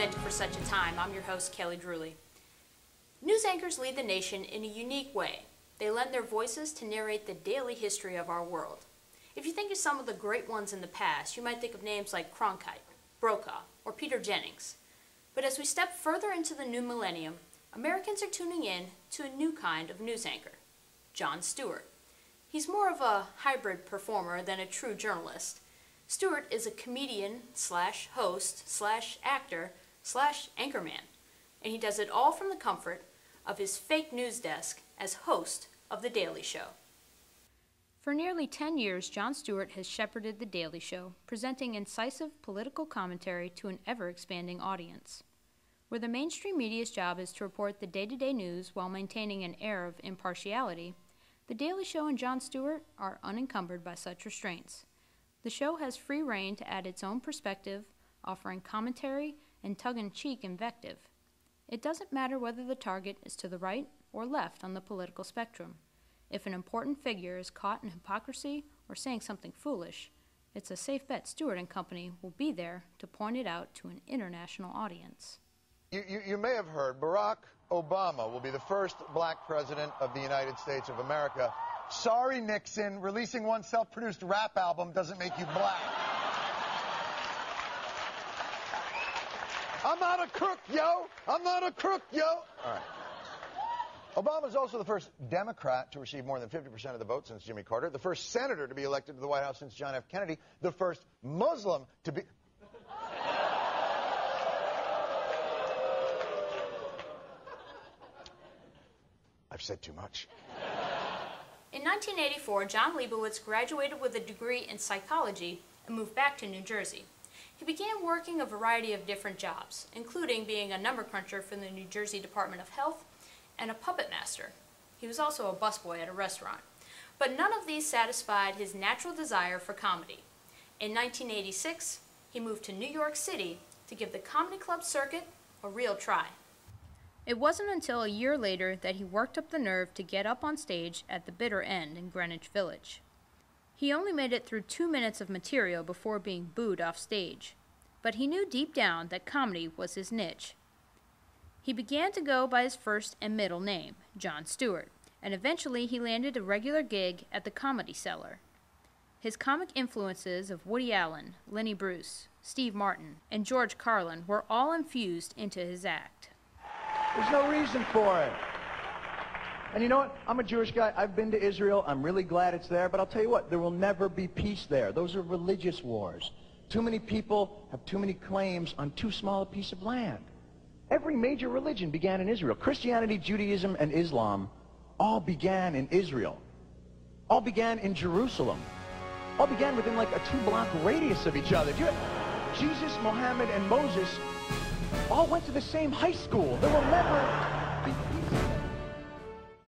meant for such a time. I'm your host, Kelly Drewley. News anchors lead the nation in a unique way. They lend their voices to narrate the daily history of our world. If you think of some of the great ones in the past, you might think of names like Chronicle, Brokaw, or Peter Jennings. But as we step further into the new millennium, Americans are tuning in to a new kind of news anchor, Jon Stewart. He's more of a hybrid performer than a true journalist. Stewart is a comedian slash host slash actor slash anchorman, and he does it all from the comfort of his fake news desk as host of The Daily Show. For nearly 10 years, Jon Stewart has shepherded The Daily Show, presenting incisive political commentary to an ever-expanding audience. Where the mainstream media's job is to report the day-to-day news while maintaining an air of impartiality, The Daily Show and Jon Stewart are unencumbered by such restraints. The show has free rein to add its own perspective, offering commentary and tongue-in-cheek invective. It doesn't matter whether the target is to the right or left on the political spectrum. If an important figure is caught in hypocrisy or saying something foolish, it's a safe bet Stewart and company will be there to point it out to an international audience. You may have heard Barack Obama will be the first black president of the United States of America. Sorry, Nixon, releasing one self-produced rap album doesn't make you black. I'm not a crook, yo! I'm not a crook, yo! All right. Obama's also the first Democrat to receive more than 50% of the vote since Jimmy Carter, the first senator to be elected to the White House since John F. Kennedy, the first Muslim to be... I've said too much. In 1984, John Leibowitz graduated with a degree in psychology and moved back to New Jersey. He began working a variety of different jobs, including being a number cruncher for the New Jersey Department of Health and a puppet master. He was also a busboy at a restaurant. But none of these satisfied his natural desire for comedy. In 1986, he moved to New York City to give the comedy club circuit a real try. It wasn't until a year later that he worked up the nerve to get up on stage at the Bitter End in Greenwich Village. He only made it through 2 minutes of material before being booed off stage. But he knew deep down that comedy was his niche. He began to go by his first and middle name, Jon Stewart, and eventually he landed a regular gig at the Comedy Cellar. His comic influences of Woody Allen, Lenny Bruce, Steve Martin, and George Carlin were all infused into his act. There's no reason for it. And you know what? I'm a Jewish guy. I've been to Israel. I'm really glad it's there. But I'll tell you what, there will never be peace there. Those are religious wars. Too many people have too many claims on too small a piece of land. Every major religion began in Israel. Christianity, Judaism, and Islam all began in Israel. All began in Jerusalem. All began within like a 2-block radius of each other. Jesus, Mohammed, and Moses all went to the same high school. There will never be peace.